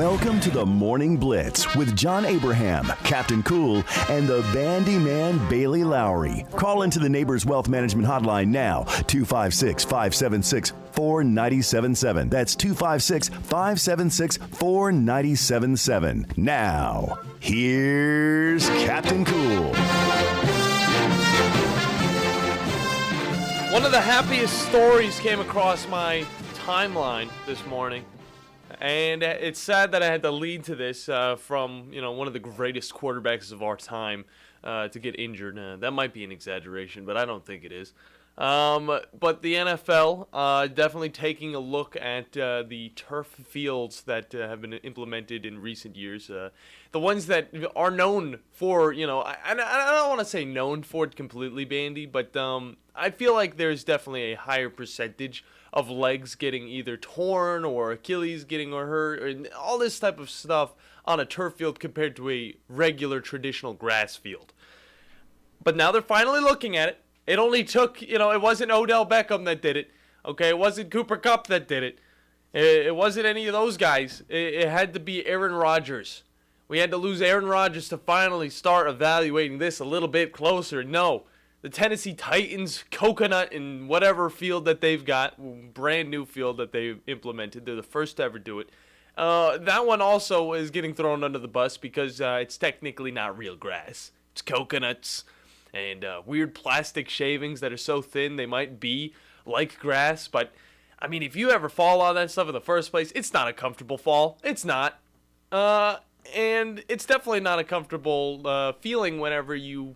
Welcome to the Morning Blitz with John Abraham, Captain Cool, and the Bandiman Bailey Lowery. Call into the Neighbors Wealth Management Hotline now, 256-576-4977. That's 256-576-4977. Now, here's Captain Cool. One of the happiest stories came across my timeline this morning. And it's sad that I had to lead to this from, one of the greatest quarterbacks of our time to get injured. That might be an exaggeration, but I don't think it is. But the NFL definitely taking a look at the turf fields that have been implemented in recent years. The ones that are known for, I don't want to say known for it completely, Bandy, but I feel like there's definitely a higher percentage of legs getting either torn or Achilles getting or hurt, and all this type of stuff on a turf field compared to a regular traditional grass field. But now they're finally looking at it. It only took, it wasn't Odell Beckham that did it. Okay, it wasn't Cooper Kupp that did it. It wasn't any of those guys. It had to be Aaron Rodgers. We had to lose Aaron Rodgers to finally start evaluating this a little bit closer. No. The Tennessee Titans, Coconut, and whatever field that they've got, brand new field that they've implemented. They're the first to ever do it. That one also is getting thrown under the bus because it's technically not real grass. It's coconuts and weird plastic shavings that are so thin they might be like grass. But, I mean, if you ever fall on that stuff in the first place, it's not a comfortable fall. It's not. And it's definitely not a comfortable feeling whenever you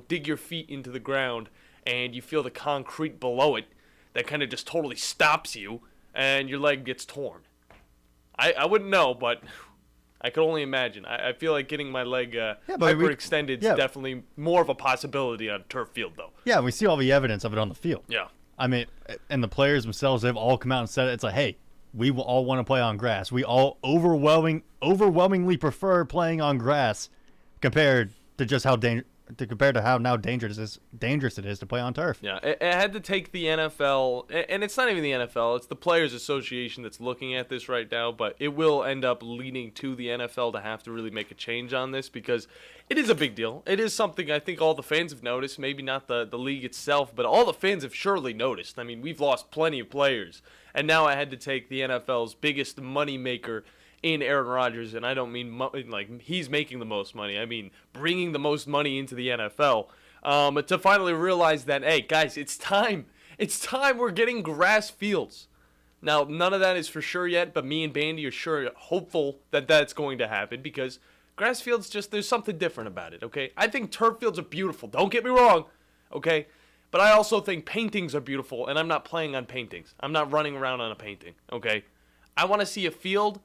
dig your feet into the ground and you feel the concrete below it that kind of just totally stops you and your leg gets torn. I wouldn't know, but I could only imagine. I feel like getting my leg hyperextended is definitely more of a possibility on a turf field, though. Yeah, we see all the evidence of it on the field. Yeah. I mean, and the players themselves, they've all come out and said it. It's like, hey, we will all want to play on grass. We all overwhelmingly prefer playing on grass compared to just how dangerous it is to play on turf. Yeah, it had to take the NFL, and it's not even the NFL, it's the Players Association that's looking at this right now, but it will end up leading to the NFL to have to really make a change on this because it is a big deal. It is something I think all the fans have noticed, maybe not the league itself, but all the fans have surely noticed. I mean, we've lost plenty of players, and now I had to take the NFL's biggest money maker in Aaron Rodgers, and I don't mean like he's making the most money. I mean bringing the most money into the NFL to finally realize that, hey, guys, it's time. It's time we're getting grass fields. Now, none of that is for sure yet, but me and Bandy are hopeful that that's going to happen because grass fields there's something different about it, okay? I think turf fields are beautiful. Don't get me wrong, okay? But I also think paintings are beautiful, and I'm not playing on paintings. I'm not running around on a painting, okay? I want to see a field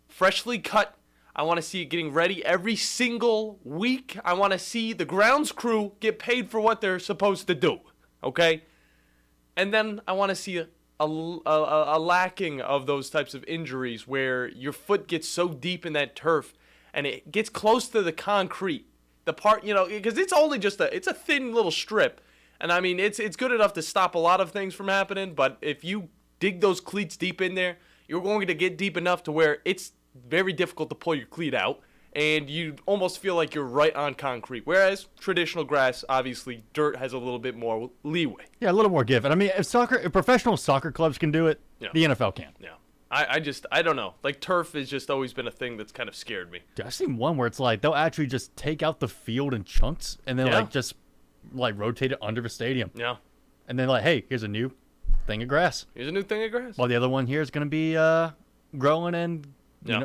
freshly cut. I want to see it getting ready every single week. I want to see the grounds crew get paid for what they're supposed to do, okay? And then I want to see a lacking of those types of injuries where your foot gets so deep in that turf and it gets close to the concrete. The part, because it's only just it's a thin little strip. And I mean, it's good enough to stop a lot of things from happening, but if you dig those cleats deep in there, you're going to get deep enough to where it's very difficult to pull your cleat out, and you almost feel like you're right on concrete. Whereas traditional grass, obviously, dirt has a little bit more leeway. Yeah, a little more give. And I mean, if professional soccer clubs can do it, the NFL can. Yeah. I don't know. Like, turf has just always been a thing that's kind of scared me. Dude, I've seen one where it's like they'll actually just take out the field in chunks and then just rotate it under the stadium. Yeah. And then hey, here's a new thing of grass. Here's a new thing of grass. Well, the other one here is going to be growing and I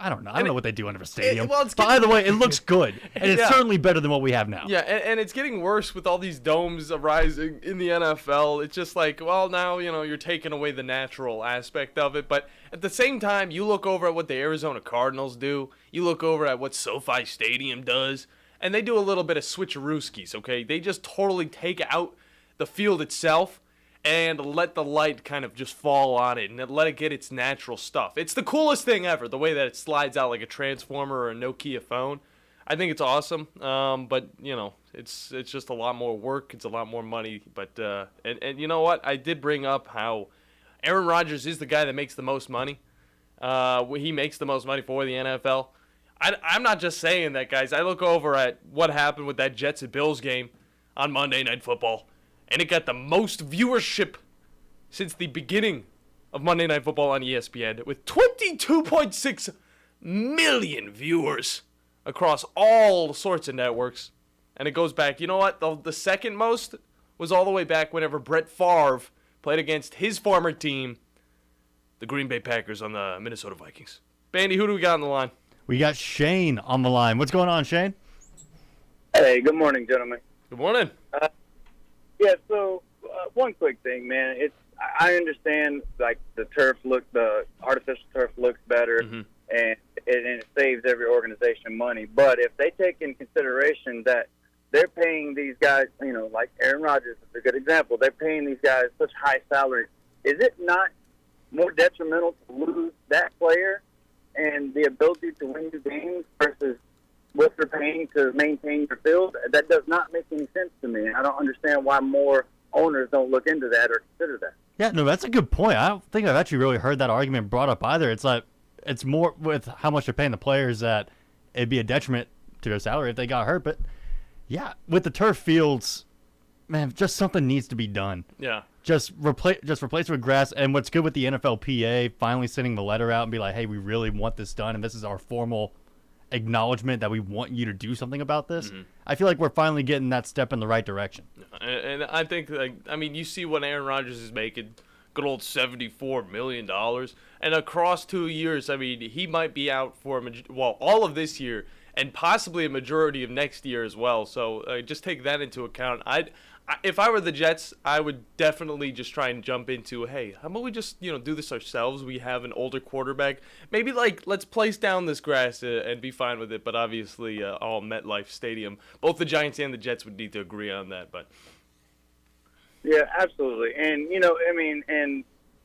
don't know. I don't know what they do under a stadium. But either way, it looks good, and it's certainly better than what we have now. Yeah, and it's getting worse with all these domes arising in the NFL. It's just like, well, now you're taking away the natural aspect of it. But at the same time, you look over at what the Arizona Cardinals do. You look over at what SoFi Stadium does, and they do a little bit of switcherooskies. Okay, they just totally take out the field itself and let the light kind of just fall on it and let it get its natural stuff. It's the coolest thing ever, the way that it slides out like a transformer or a Nokia phone. I think it's awesome, but, it's just a lot more work. It's a lot more money. But and you know what? I did bring up how Aaron Rodgers is the guy that makes the most money. He makes the most money for the NFL. I'm not just saying that, guys. I look over at what happened with that Jets and Bills game on Monday Night Football, and it got the most viewership since the beginning of Monday Night Football on ESPN, with 22.6 million viewers across all sorts of networks. And it goes back, you know what? The second most was all the way back whenever Brett Favre played against his former team, the Green Bay Packers, on the Minnesota Vikings. Bandy, who do we got on the line? We got Shane on the line. What's going on, Shane? Hey, good morning, gentlemen. Good morning. So one quick thing, man. I understand like the artificial turf looks better, and it saves every organization money. But if they take in consideration that they're paying these guys, like Aaron Rodgers is a good example. They're paying these guys such high salaries. Is it not more detrimental to lose that player and the ability to win you games versus what they're paying to maintain your field? That does not make any sense to me. I don't understand why more owners don't look into that or consider that. Yeah, no, that's a good point. I don't think I've actually really heard that argument brought up either. It's like it's more with how much they're paying the players that it'd be a detriment to their salary if they got hurt. But yeah, with the turf fields, man, just something needs to be done. Yeah. Just replace it with grass. And what's good with the NFLPA finally sending the letter out and be like, hey, we really want this done, and this is our formal acknowledgement that we want you to do something about this. I feel like we're finally getting that step in the right direction. And I think, you see what Aaron Rodgers is making, good old $74 million. And across 2 years, he might be out for, all of this year and possibly a majority of next year as well. So just take that into account. If I were the Jets, I would definitely just try and jump into, hey, how about we just, do this ourselves? We have an older quarterback. Maybe, let's place down this grass and be fine with it. But obviously, all MetLife Stadium, both the Giants and the Jets would need to agree on that. But yeah, absolutely. And, and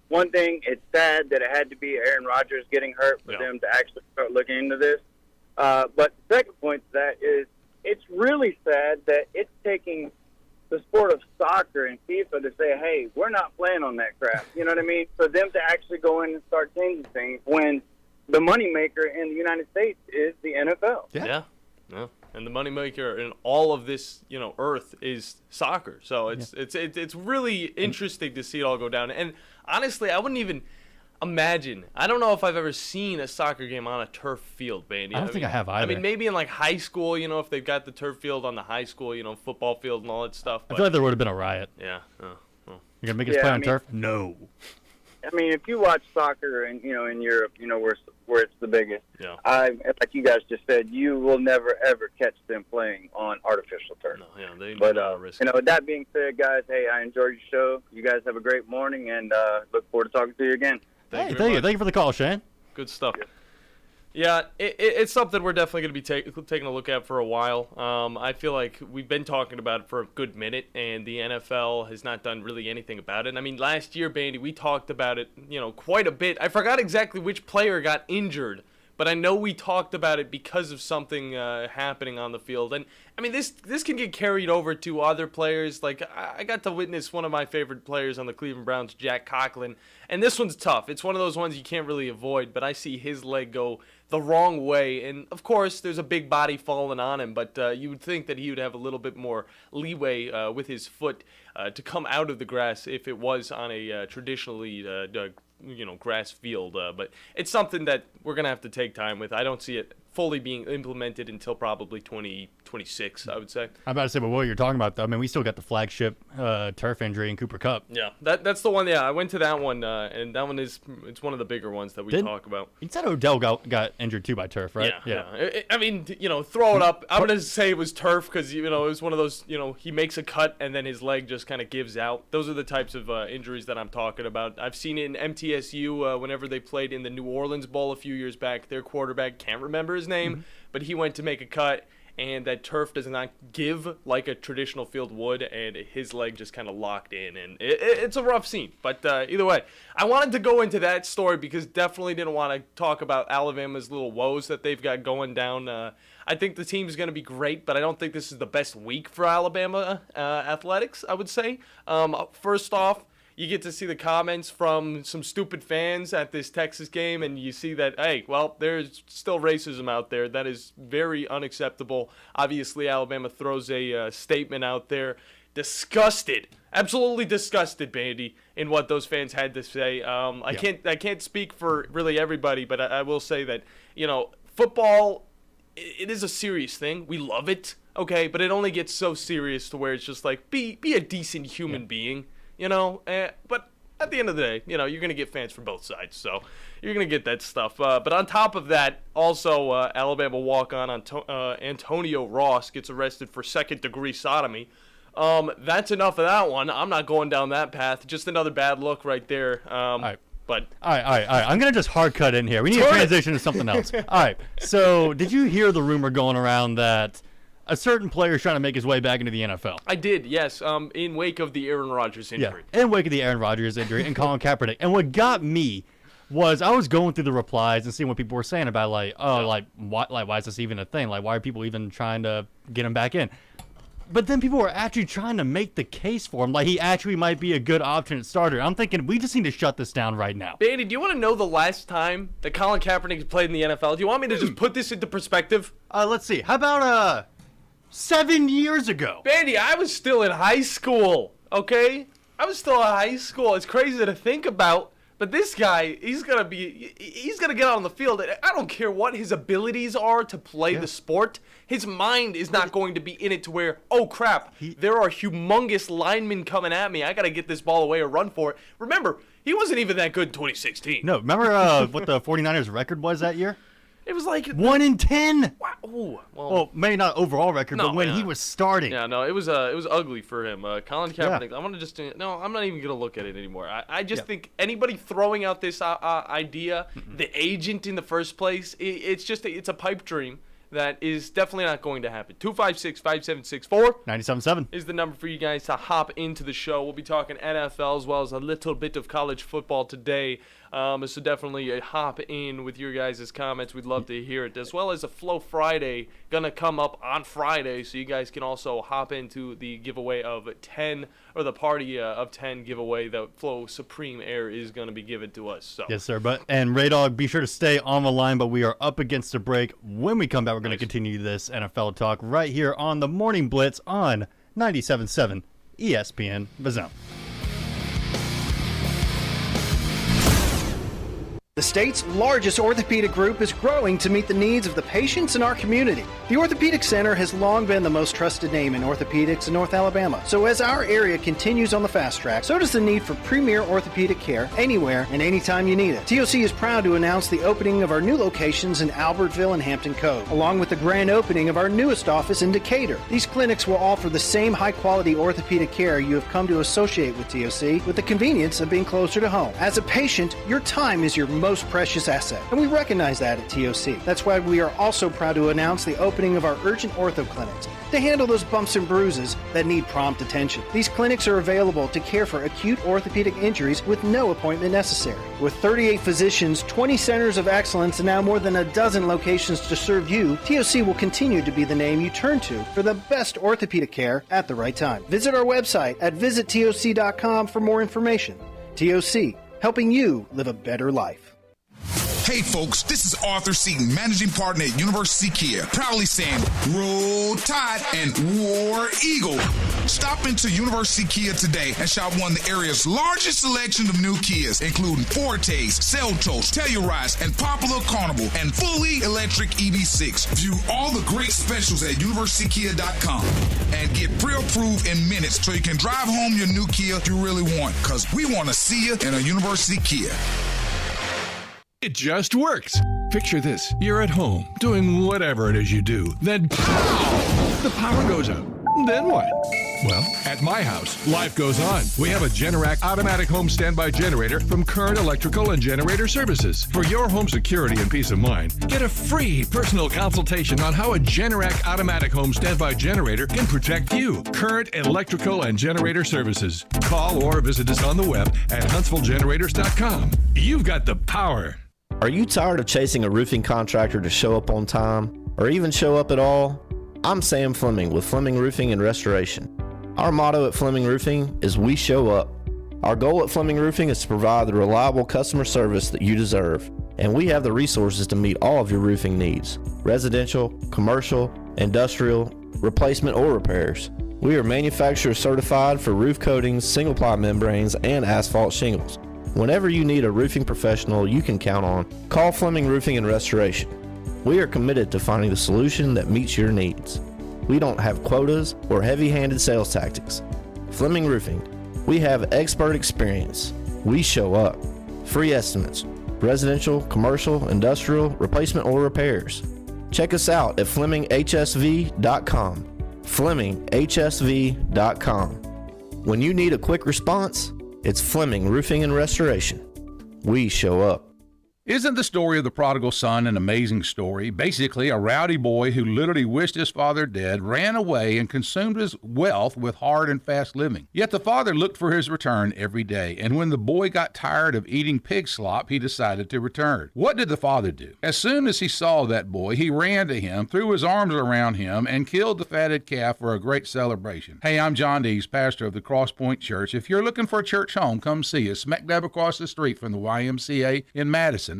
one thing, it's sad that it had to be Aaron Rodgers getting hurt for them to actually start looking into this. But the second point to that is it's really sad that it's taking the sport of soccer and FIFA to say, hey, we're not playing on that crap. You know what I mean? For them to actually go in and start changing things when the moneymaker in the United States is the NFL. Yeah. And the moneymaker in all of this, earth is soccer. So it's really interesting to see it all go down. And honestly, I wouldn't even imagine. I don't know if I've ever seen a soccer game on a turf field, Bandy. I don't think I have either. Maybe in high school, if they've got the turf field on the high school, football field and all that stuff. I feel like there would have been a riot. Yeah. You're gonna make us play on turf? No. If you watch soccer in Europe, where it's the biggest. Yeah. Like you guys just said, you will never ever catch them playing on artificial turf. No, yeah, they but risk. With that being said, guys, hey, I enjoyed your show. You guys have a great morning, and look forward to talking to you again. Thank you for the call, Shane. Good stuff. Yeah, it's something we're definitely going to be taking a look at for a while. I feel like we've been talking about it for a good minute, and the NFL has not done really anything about it. Last year, Bandy, we talked about it, quite a bit. I forgot exactly which player got injured, but I know we talked about it because of something happening on the field. And this can get carried over to other players. Like I got to witness one of my favorite players on the Cleveland Browns, Jack Conklin, and this one's tough. It's one of those ones you can't really avoid. But I see his leg go the wrong way, and of course there's a big body falling on him. But you would think that he would have a little bit more leeway with his foot to come out of the grass if it was on a traditionally grass field, but it's something that we're gonna have to take time with. I don't see it fully being implemented until probably 2026, I would say. I'm about to say, but what you're talking about, though, we still got the flagship turf injury in Cooper Kupp. Yeah, that's the one. Yeah, I went to that one, and that one it's one of the bigger ones that we talk about. You said Odell got injured too by turf, right? Yeah. Throw it up. I'm gonna say it was turf because it was one of those. He makes a cut and then his leg just kind of gives out. Those are the types of injuries that I'm talking about. I've seen it in MTSU whenever they played in the New Orleans Bowl a few years back. Their quarterback, can't remember his name, but he went to make a cut, and that turf does not give like a traditional field would, and his leg just kind of locked in, and it's a rough scene. But either way, I wanted to go into that story because definitely didn't want to talk about Alabama's little woes that they've got going down. I think the team's going to be great, but I don't think this is the best week for Alabama athletics, I would say. First off, you get to see the comments from some stupid fans at this Texas game, and you see that, hey, well, there's still racism out there. That is very unacceptable. Obviously, Alabama throws a statement out there. Disgusted, absolutely disgusted, Bandy, in what those fans had to say. I can't speak for really everybody, but I will say that, football, it is a serious thing. We love it, okay, but it only gets so serious to where it's just like, be a decent human being. But at the end of the day, you're going to get fans from both sides, so you're going to get that stuff. But on top of that, also, Alabama walk-on Antonio Ross gets arrested for second-degree sodomy. That's enough of that one. I'm not going down that path. Just another bad look right there. All right. But all right. I'm going to just hard cut in here. We need to transition to something else. All right. So did you hear the rumor going around that a certain player is trying to make his way back into the NFL? I did, yes, in wake of the Aaron Rodgers injury. Yeah, in wake of the Aaron Rodgers injury and Colin Kaepernick. And what got me was I was going through the replies and seeing what people were saying about, why is this even a thing? Like, why are people even trying to get him back in? But then people were actually trying to make the case for him, like he actually might be a good alternate starter. I'm thinking we just need to shut this down right now. Bandy, do you want to know the last time that Colin Kaepernick played in the NFL? Do you want me to just put this into perspective? Let's see. How about 7 years ago? Bandy, I was still in high school, okay? I was still in high school. It's crazy to think about. But this guy, he's gonna get out on the field. I don't care what his abilities are to play the sport. His mind is not going to be in it to where, oh crap, there are humongous linemen coming at me. I gotta get this ball away or run for it. Remember, he wasn't even that good in 2016. No, remember what the 49ers record was that year? It was like 1-10. Wow. Ooh, well, maybe not overall record, but when he was starting. Yeah, no, it was ugly for him. Colin Kaepernick. I want to just no, I'm not even gonna look at it anymore. I just think anybody throwing out this idea, the agent in the first place, it's a pipe dream that is definitely not going to happen. 256-5764 97.7 is the number for you guys to hop into the show. We'll be talking NFL as well as a little bit of college football today. So definitely hop in with your guys' comments. We'd love to hear it. As well as a Flow Friday going to come up on Friday, so you guys can also hop into the giveaway of 10, or the party of 10 giveaway that Flow Supreme Air is going to be given to us. So. Yes, sir. And Ray Dog, be sure to stay on the line, but we are up against a break. When we come back, we're going to continue this NFL talk right here on the Morning Blitz on 97.7 ESPN The Zone. The state's largest orthopedic group is growing to meet the needs of the patients in our community. The Orthopedic Center has long been the most trusted name in orthopedics in North Alabama. So as our area continues on the fast track, so does the need for premier orthopedic care anywhere and anytime you need it. TOC is proud to announce the opening of our new locations in Albertville and Hampton Cove, along with the grand opening of our newest office in Decatur. These clinics will offer the same high-quality orthopedic care you have come to associate with TOC, with the convenience of being closer to home. As a patient, your time is your most precious asset, and we recognize that at TOC. That's why we are also proud to announce the opening of our urgent ortho clinics to handle those bumps and bruises that need prompt attention. These clinics are available to care for acute orthopedic injuries with no appointment necessary. With 38 physicians, 20 centers of excellence, and now more than a dozen locations to serve you, TOC will continue to be the name you turn to for the best orthopedic care at the right time. Visit our website at visittoc.com for more information. TOC, helping you live a better life. Hey folks, this is Arthur Seaton, managing partner at University Kia, proudly saying Roll Tide and War Eagle. Stop into University Kia today and shop one of the area's largest selection of new Kias, including Fortes, Seltos, Telluride, and Popular Carnival, and fully electric EV6. View all the great specials at universitykia.com and get pre-approved in minutes so you can drive home your new Kia you really want, because we want to see you in a University Kia. It just works. Picture this. You're at home, doing whatever it is you do. Then, pow! The power goes out. Then what? Well, at my house, life goes on. We have a Generac automatic home standby generator from Current Electrical and Generator Services. For your home security and peace of mind, get a free personal consultation on how a Generac automatic home standby generator can protect you. Current Electrical and Generator Services. Call or visit us on the web at HuntsvilleGenerators.com. You've got the power. Are you tired of chasing a roofing contractor to show up on time, or even show up at all? I'm Sam Fleming with Fleming Roofing and Restoration. Our motto at Fleming Roofing is we show up. Our goal at Fleming Roofing is to provide the reliable customer service that you deserve, and we have the resources to meet all of your roofing needs: residential, commercial, industrial, replacement, or repairs. We are manufacturer certified for roof coatings, single-ply membranes, and asphalt shingles. Whenever you need a roofing professional you can count on, call Fleming Roofing and Restoration. We are committed to finding the solution that meets your needs. We don't have quotas or heavy-handed sales tactics. Fleming Roofing, we have expert experience. We show up. Free estimates, residential, commercial, industrial, replacement, or repairs. Check us out at FlemingHSV.com. FlemingHSV.com. When you need a quick response, it's Fleming Roofing and Restoration. We show up. Isn't the story of the prodigal son an amazing story? Basically, a rowdy boy who literally wished his father dead, ran away, and consumed his wealth with hard and fast living. Yet the father looked for his return every day, and when the boy got tired of eating pig slop, he decided to return. What did the father do? As soon as he saw that boy, he ran to him, threw his arms around him, and killed the fatted calf for a great celebration. Hey, I'm John Dees, pastor of the Cross Point Church. If you're looking for a church home, come see us, smack dab across the street from the YMCA in Madison.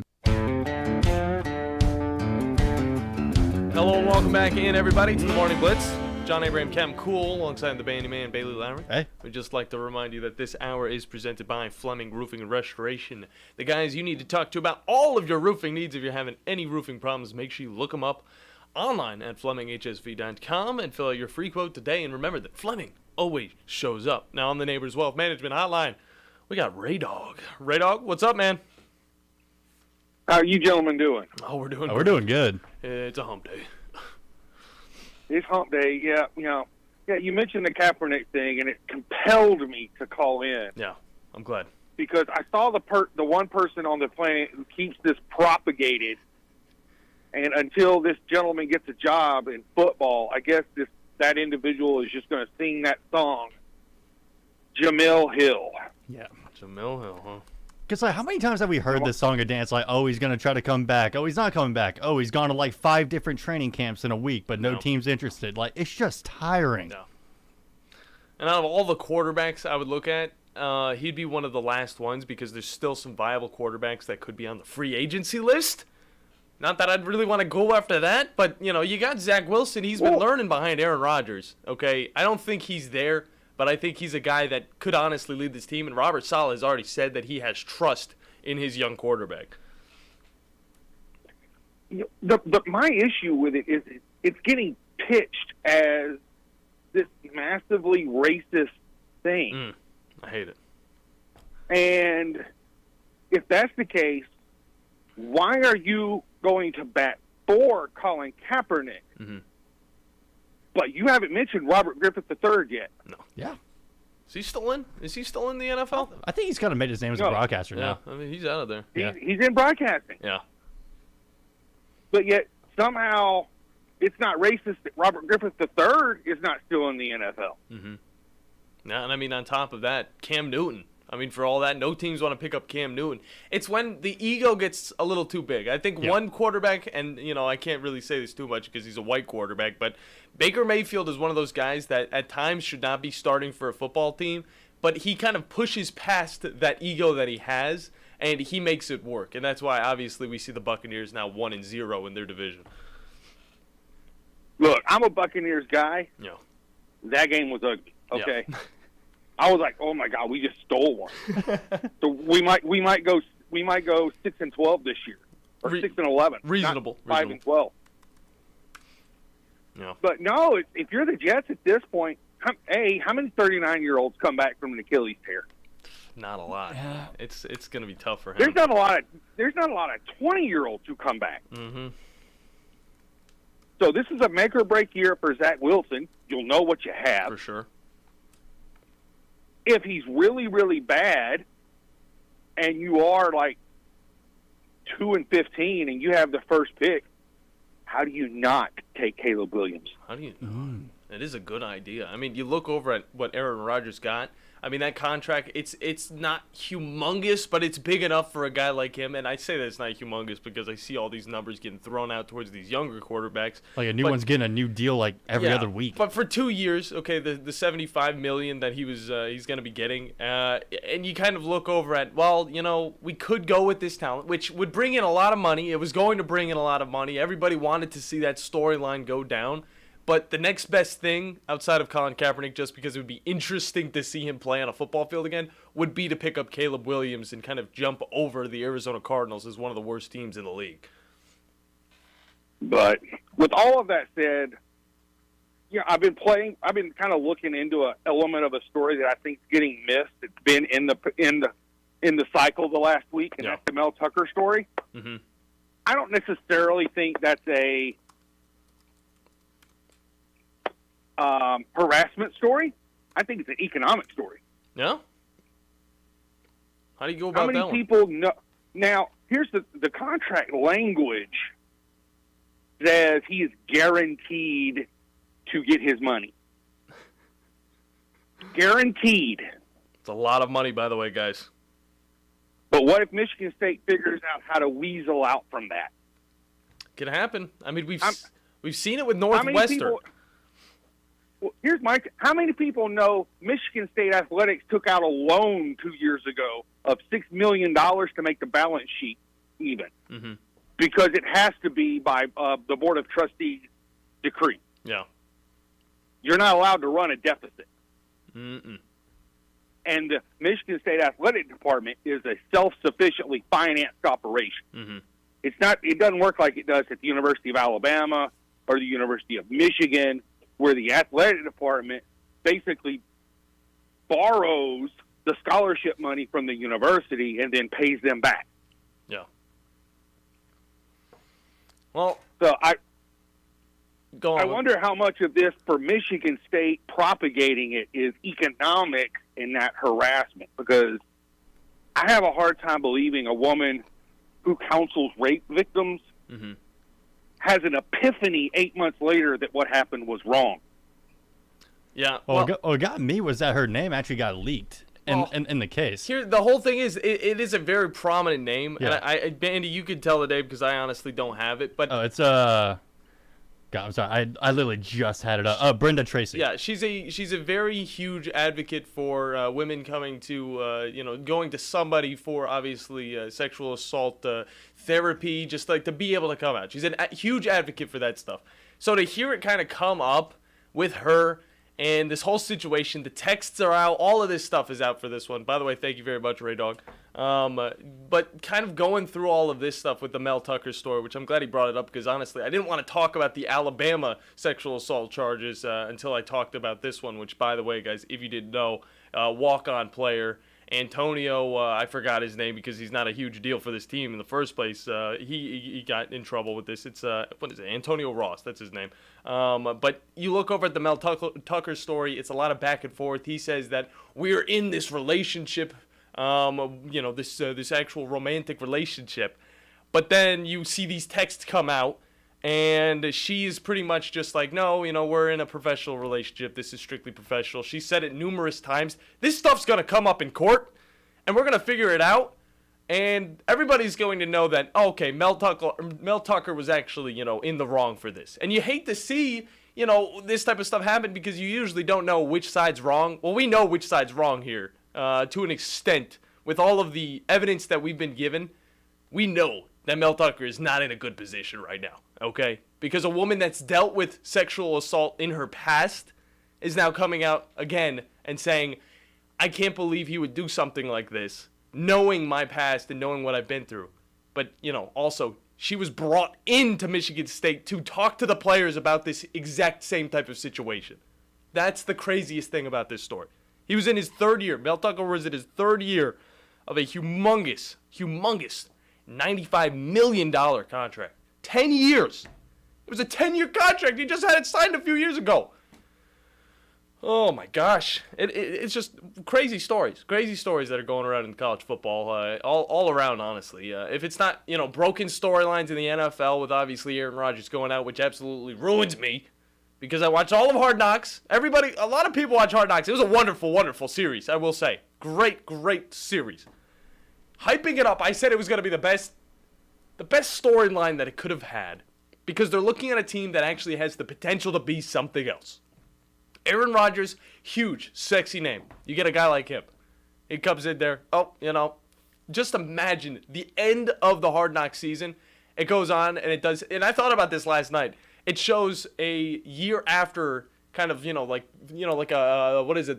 Hello and welcome back in, everybody, to the Morning Blitz. John Abraham, Captain Cool, alongside the Bandiman, Bailey Lowery. Hey. We'd just like to remind you that this hour is presented by Fleming Roofing and Restoration. The guys you need to talk to about all of your roofing needs. If you're having any roofing problems, make sure you look them up online at FlemingHSV.com and fill out your free quote today. And remember that Fleming always shows up. Now on the Neighbors Wealth Management Hotline, we got Ray Dog. Ray Dog, what's up, man? How are you gentlemen doing? Oh, we're doing We're doing good. It's a hump day. It's hump day, yeah. Yeah, you mentioned the Kaepernick thing, and it compelled me to call in. Yeah, I'm glad. Because I saw the one person on the planet who keeps this propagated, and until this gentleman gets a job in football, I guess that individual is just going to sing that song, Jamil Hill. Yeah. Jamil Hill, huh? Because, like, how many times have we heard this song or dance, like, oh, he's going to try to come back. Oh, he's not coming back. Oh, he's gone to, like, 5 different training camps in a week, but no team's interested. Like, it's just tiring. No. And out of all the quarterbacks I would look at, he'd be one of the last ones because there's still some viable quarterbacks that could be on the free agency list. Not that I'd really want to go after that, but, you got Zach Wilson. He's been learning behind Aaron Rodgers, okay? I don't think he's there. But I think he's a guy that could honestly lead this team, and Robert Saleh has already said that he has trust in his young quarterback. My issue with it is it's getting pitched as this massively racist thing. I hate it. And if that's the case, why are you going to bat for Colin Kaepernick? Mm-hmm. But you haven't mentioned Robert Griffith III yet. No. Yeah. Is he still in? Is he still in the NFL? I think he's kind of made his name as a broadcaster now. I mean, he's out of there. He's in broadcasting. Yeah. But yet, somehow, it's not racist that Robert Griffith III is not still in the NFL. Mm-hmm. Now, and I mean, on top of that, Cam Newton. I mean, for all that, no teams want to pick up Cam Newton. It's when the ego gets a little too big. I think one quarterback, and, I can't really say this too much because he's a white quarterback, but Baker Mayfield is one of those guys that at times should not be starting for a football team, but he kind of pushes past that ego that he has, and he makes it work. And that's why, obviously, we see the Buccaneers now 1-0 in their division. Look, I'm a Buccaneers guy. Yeah. That game was ugly, okay? Yeah. I was like, oh my God, we just stole one. So we might go 6-12 this year, or 6-11. Reasonable. 5-12. Yeah. But no, if you're the Jets at this point, how many 39-year-olds come back from an Achilles tear? Not a lot. Yeah. It's going to be tough for him. There's not a lot of 20-year-olds who come back. Mm-hmm. So this is a make or break year for Zach Wilson. You'll know what you have for sure. If he's really, really bad, and you are like 2-15, and you have the first pick, how do you not take Caleb Williams? How do you? It is a good idea. I mean, you look over at what Aaron Rodgers got. I mean, that contract, it's not humongous, but it's big enough for a guy like him. And I say that it's not humongous because I see all these numbers getting thrown out towards these younger quarterbacks. Like a new one's getting a new deal like every other week. But for 2 years, okay, the $75 million that he's going to be getting, and you kind of look over at, well, we could go with this talent, which would bring in a lot of money. It was going to bring in a lot of money. Everybody wanted to see that storyline go down. But the next best thing outside of Colin Kaepernick, just because it would be interesting to see him play on a football field again, would be to pick up Caleb Williams and kind of jump over the Arizona Cardinals as one of the worst teams in the league. But with all of that said, I've been kind of looking into an element of a story that I think is getting missed. It's been in the cycle the last week, and that's the Mel Tucker story. Mm-hmm. I don't necessarily think that's a harassment story. I think it's an economic story. Yeah? How do you go about How many that people know? Now, here's the contract language says he is guaranteed to get his money. Guaranteed. It's a lot of money, by the way, guys. But what if Michigan State figures out how to weasel out from that? Can happen. I mean, we've seen it with Northwestern. How many people know Michigan State Athletics took out a loan 2 years ago of $6 million to make the balance sheet even? Mm-hmm. Because it has to be by the Board of Trustees decree. Yeah. You're not allowed to run a deficit. Mm-mm. And the Michigan State Athletic Department is a self-sufficiently financed operation. Mm-hmm. It doesn't work like it does at the University of Alabama or the University of Michigan, where the athletic department basically borrows the scholarship money from the university and then pays them back. Yeah. Well, so I go on. I wonder how much of this for Michigan State propagating it is economic and not harassment, because I have a hard time believing a woman who counsels rape victims mm-hmm. has an epiphany 8 months later that what happened was wrong. Yeah. Well, what got me was that her name actually got leaked in the case. Here, the whole thing is, it is a very prominent name. Yeah. And Bandy, you could tell the name because I honestly don't have it. But it's God, I'm sorry. I literally just had it up. Brenda Tracy. Yeah, she's a very huge advocate for women coming to going to somebody for obviously sexual assault therapy, just like to be able to come out. She's a huge advocate for that stuff. So to hear it kind of come up with her and this whole situation, the texts are out, all of this stuff is out for this one. By the way, thank you very much, Ray Dog. But kind of going through all of this stuff with the Mel Tucker story, which I'm glad he brought it up because honestly, I didn't want to talk about the Alabama sexual assault charges until I talked about this one, which, by the way, guys, if you didn't know, walk-on player Antonio, I forgot his name because he's not a huge deal for this team in the first place. He got in trouble with this. It's what is it? Antonio Ross, that's his name. But you look over at the Mel Tucker story, it's a lot of back and forth. He says that we're in this relationship, this actual romantic relationship. But then you see these texts come out, and she's pretty much just like, no, we're in a professional relationship. This is strictly professional. She said it numerous times. This stuff's going to come up in court, and we're going to figure it out. And everybody's going to know that, okay, Mel Tucker was actually, in the wrong for this. And you hate to see, this type of stuff happen because you usually don't know which side's wrong. Well, we know which side's wrong here to an extent. With all of the evidence that we've been given, we know that Mel Tucker is not in a good position right now, okay? Because a woman that's dealt with sexual assault in her past is now coming out again and saying, I can't believe he would do something like this, knowing my past and knowing what I've been through. But, also, she was brought into Michigan State to talk to the players about this exact same type of situation. That's the craziest thing about this story. He was in his third year. Mel Tucker was in his third year of a humongous $95 million contract. 10 years. It was a 10-year contract. He just had it signed a few years ago. Oh, my gosh. It's just crazy stories. Crazy stories that are going around in college football. All around, honestly. If it's not, broken storylines in the NFL with obviously Aaron Rodgers going out, which absolutely ruins me. because I watched all of Hard Knocks. A lot of people watch Hard Knocks. It was a wonderful, wonderful series, I will say. Great, great series. Hyping it up, I said it was going to be the best storyline that it could have had, because they're looking at a team that actually has the potential to be something else. Aaron Rodgers, huge, sexy name. You get a guy like him. He comes in there, just imagine the end of the Hard Knocks season. It goes on, and it does, and I thought about this last night. It shows a year after, kind of, what is it,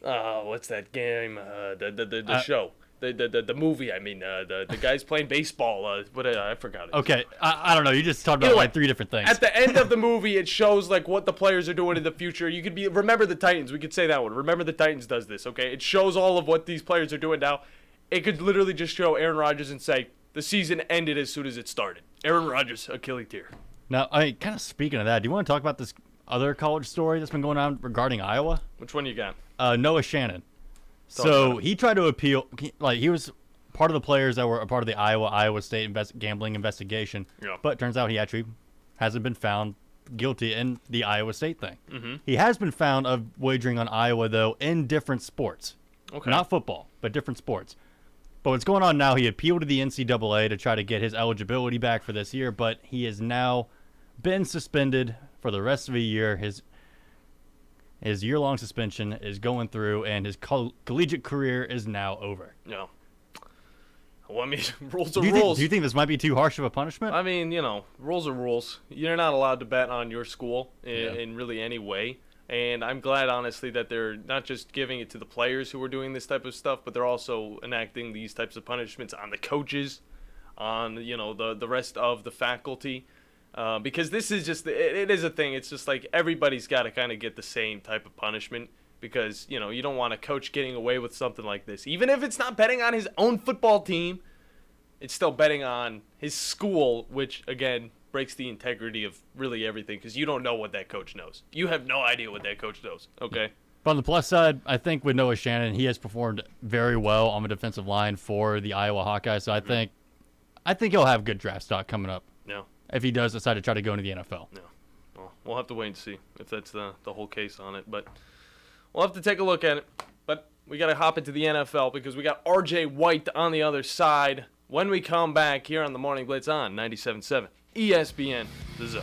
what's that game, the show? The movie, the guys playing baseball, I forgot it. Okay, I don't know, you just talked about three different things. At the end of the movie, it shows what the players are doing in the future. You could Remember the Titans, we could say that one. Remember the Titans does this, okay? It shows all of what these players are doing now. It could literally just show Aaron Rodgers and say, the season ended as soon as it started. Aaron Rodgers, Achilles tear. Now, kind of speaking of that, do you want to talk about this other college story that's been going on regarding Iowa? Which one you got? Noah Shannon. So he tried to appeal. He was part of the players that were a part of the Iowa State gambling investigation. Yeah. But it turns out he actually hasn't been found guilty in the Iowa State thing. Mm-hmm. He has been found of wagering on Iowa, though, in different sports. Okay. Not football, but different sports. But what's going on now, he appealed to the NCAA to try to get his eligibility back for this year, but he has now been suspended for the rest of the year. His year-long suspension is going through, and his collegiate career is now over. No. Well, rules are rules. Do you think this might be too harsh of a punishment? Rules are rules. You're not allowed to bet on your school in really any way. And I'm glad, honestly, that they're not just giving it to the players who are doing this type of stuff, but they're also enacting these types of punishments on the coaches, on, the rest of the faculty. Because this is just, it is a thing. It's just everybody's got to kind of get the same type of punishment, because, you don't want a coach getting away with something like this. Even if it's not betting on his own football team, it's still betting on his school, which, again, breaks the integrity of really everything, because you don't know what that coach knows. You have no idea what that coach knows, okay? But on the plus side, I think with Noah Shannon, he has performed very well on the defensive line for the Iowa Hawkeyes, so I think he'll have good draft stock coming up. No. If he does decide to try to go into the NFL. No. Well, we'll have to wait and see if that's the whole case on it, but we'll have to take a look at it. But we got to hop into the NFL, because we got R.J. White on the other side when we come back here on the Morning Blitz on 97.7 ESPN, The Zone.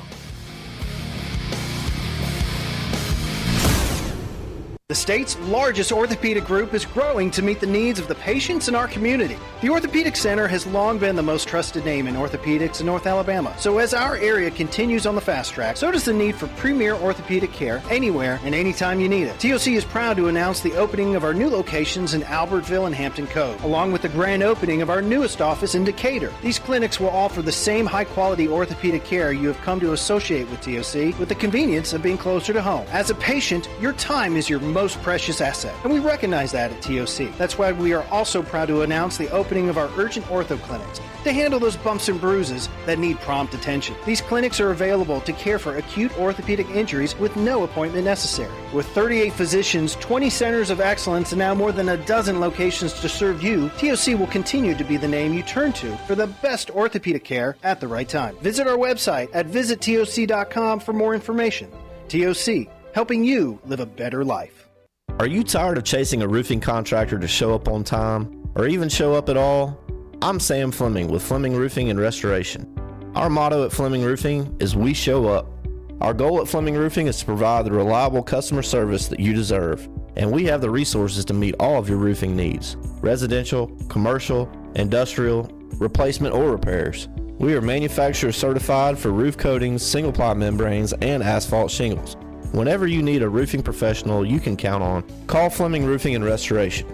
The state's largest orthopedic group is growing to meet the needs of the patients in our community. The Orthopedic Center has long been the most trusted name in orthopedics in North Alabama. So as our area continues on the fast track, so does the need for premier orthopedic care anywhere and anytime you need it. TOC is proud to announce the opening of our new locations in Albertville and Hampton Cove, along with the grand opening of our newest office in Decatur. These clinics will offer the same high-quality orthopedic care you have come to associate with TOC, with the convenience of being closer to home. As a patient, your time is your most precious asset, and we recognize that at TOC. That's why we are also proud to announce the opening of our urgent ortho clinics to handle those bumps and bruises that need prompt attention. These clinics are available to care for acute orthopedic injuries with no appointment necessary. With 38 physicians, 20 centers of excellence, and now more than a dozen locations to serve you, TOC will continue to be the name you turn to for the best orthopedic care at the right time. Visit our website at visittoc.com for more information. TOC, helping you live a better life. Are you tired of chasing a roofing contractor to show up on time, or even show up at all? I'm Sam Fleming with Fleming Roofing and Restoration. Our motto at Fleming Roofing is we show up. Our goal at Fleming Roofing is to provide the reliable customer service that you deserve, and we have the resources to meet all of your roofing needs: residential, commercial, industrial, replacement, or repairs. We are manufacturer certified for roof coatings, single-ply membranes, and asphalt shingles. Whenever you need a roofing professional you can count on, call Fleming Roofing and Restoration.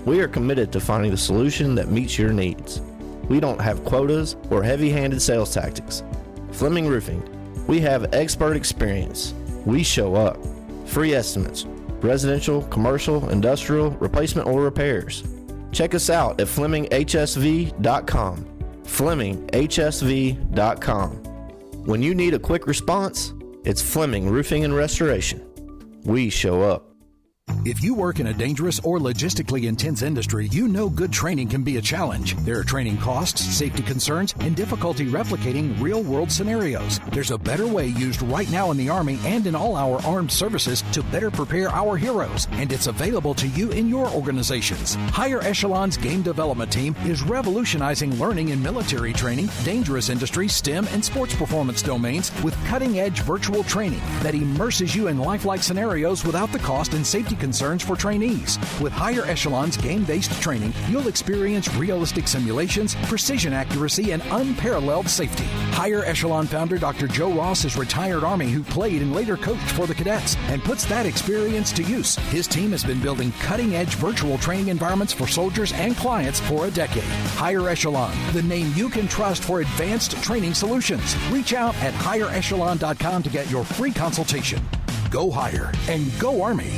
We are committed to finding the solution that meets your needs. We don't have quotas or heavy-handed sales tactics. Fleming Roofing, we have expert experience. We show up. Free estimates, residential, commercial, industrial, replacement, or repairs. Check us out at FlemingHSV.com. FlemingHSV.com. When you need a quick response, it's Fleming Roofing and Restoration. We show up. If you work in a dangerous or logistically intense industry, you know good training can be a challenge. There are training costs, safety concerns, and difficulty replicating real-world scenarios. There's a better way used right now in the Army and in all our armed services to better prepare our heroes, and it's available to you in your organizations. Higher Echelon's Game Development Team is revolutionizing learning in military training, dangerous industry, STEM, and sports performance domains with cutting-edge virtual training that immerses you in lifelike scenarios without the cost and safety concerns for trainees. With Higher Echelon's game-based training, you'll experience realistic simulations, precision accuracy, and unparalleled safety. Higher Echelon founder Dr. Joe Ross is retired Army who played and later coached for the cadets and puts that experience to use. His team has been building cutting-edge virtual training environments for soldiers and clients for a decade. Higher Echelon, the name you can trust for advanced training solutions. Reach out at higherechelon.com to get your free consultation. Go Higher and go Army.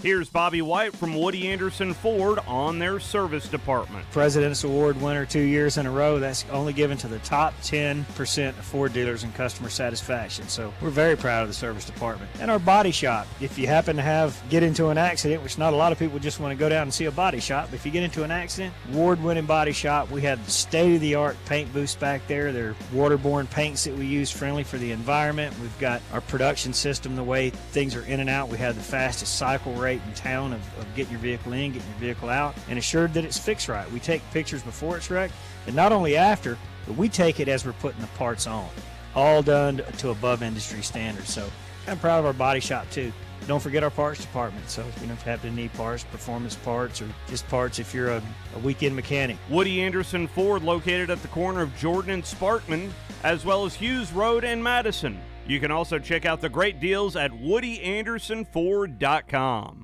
Here's Bobby White from Woody Anderson Ford on their service department. President's Award winner 2 years in a row. That's only given to the top 10% of Ford dealers in customer satisfaction. So we're very proud of the service department. And our body shop. If you happen to get into an accident, which not a lot of people just want to go down and see a body shop, but if you get into an accident, award-winning body shop. We have state-of-the-art paint booths back there. They're waterborne paints that we use, friendly for the environment. We've got our production system, the way things are in and out. We have the fastest cycle rate in town of getting your vehicle in, getting your vehicle out, and assured that it's fixed right. We take pictures before it's wrecked, and not only after, but we take it as we're putting the parts on. All done to above industry standards. So I'm proud of our body shop too. Don't forget our parts department. So if you happen to need parts, performance parts, or just parts if you're a weekend mechanic. Woody Anderson Ford, located at the corner of Jordan and Sparkman, as well as Hughes Road and Madison. You can also check out the great deals at WoodyAndersonFord.com.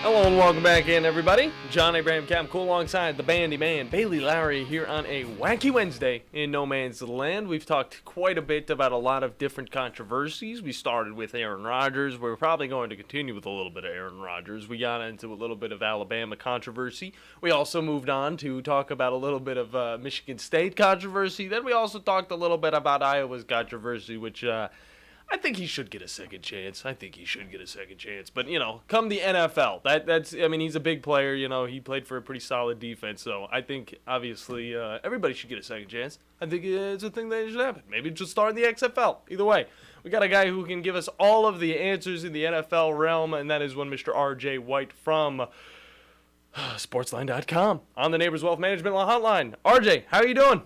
Hello and welcome back in, everybody. John Abraham, Captain Cool, alongside the Bandiman, Bailey Lowery, here on a wacky Wednesday in No Man's Land. We've talked quite a bit about a lot of different controversies. We started with Aaron Rodgers. We're probably going to continue with a little bit of Aaron Rodgers. We got into a little bit of Alabama controversy. We also moved on to talk about a little bit of Michigan State controversy. Then we also talked a little bit about Iowa's controversy, which I think he should get a second chance. But, come the NFL, he's a big player. He played for a pretty solid defense. So I think, obviously, everybody should get a second chance. I think it's a thing that should happen. Maybe just start in the XFL. Either way, we got a guy who can give us all of the answers in the NFL realm, and that is one Mr. R.J. White from Sportsline.com on the Neighbors Wealth Management Hotline. RJ, how are you doing?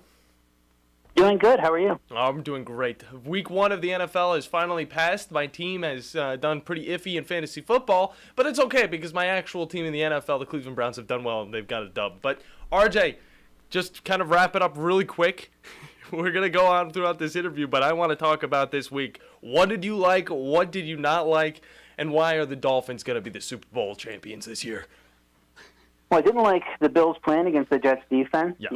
Doing good. How are you? Oh, I'm doing great. Week 1 of the NFL has finally passed. My team has done pretty iffy in fantasy football, but it's okay because my actual team in the NFL, the Cleveland Browns, have done well and they've got a dub. But, RJ, just kind of wrap it up really quick. We're going to go on throughout this interview, but I want to talk about this week. What did you like? What did you not like? And why are the Dolphins going to be the Super Bowl champions this year? Well, I didn't like the Bills playing against the Jets defense. Yeah.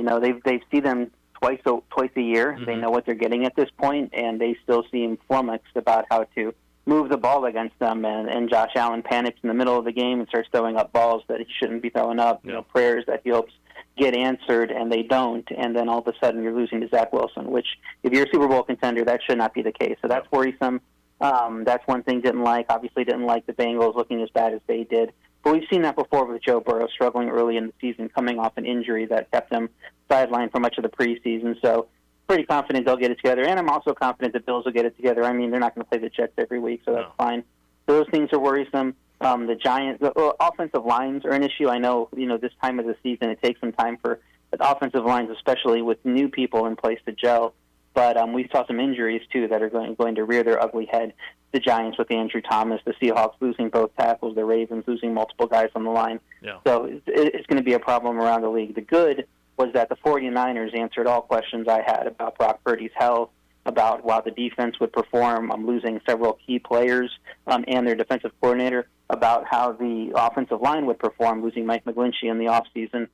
They see them twice a year. Mm-hmm. They know what they're getting at this point, and they still seem flummoxed about how to move the ball against them. And Josh Allen panics in the middle of the game and starts throwing up balls that he shouldn't be throwing up. Yeah. Prayers that he hopes get answered, and they don't. And then all of a sudden, you're losing to Zach Wilson, which, if you're a Super Bowl contender, that should not be the case. So that's worrisome. That's one thing didn't like. Obviously, didn't like the Bengals looking as bad as they did. But we've seen that before with Joe Burrow struggling early in the season, coming off an injury that kept him sidelined for much of the preseason. So pretty confident they'll get it together. And I'm also confident the Bills will get it together. I mean, they're not going to play the Jets every week, so that's fine. So those things are worrisome. The Giants, the offensive lines are an issue. I know, this time of the season it takes some time for the offensive lines, especially with new people in place, to gel. But we saw some injuries, too, that are going to rear their ugly head. The Giants with Andrew Thomas, the Seahawks losing both tackles, the Ravens losing multiple guys on the line. Yeah. So it's going to be a problem around the league. The good was that the 49ers answered all questions I had about Brock Purdy's health, about how the defense would perform, losing several key players and their defensive coordinator, about how the offensive line would perform, losing Mike McGlinchey in the offseason.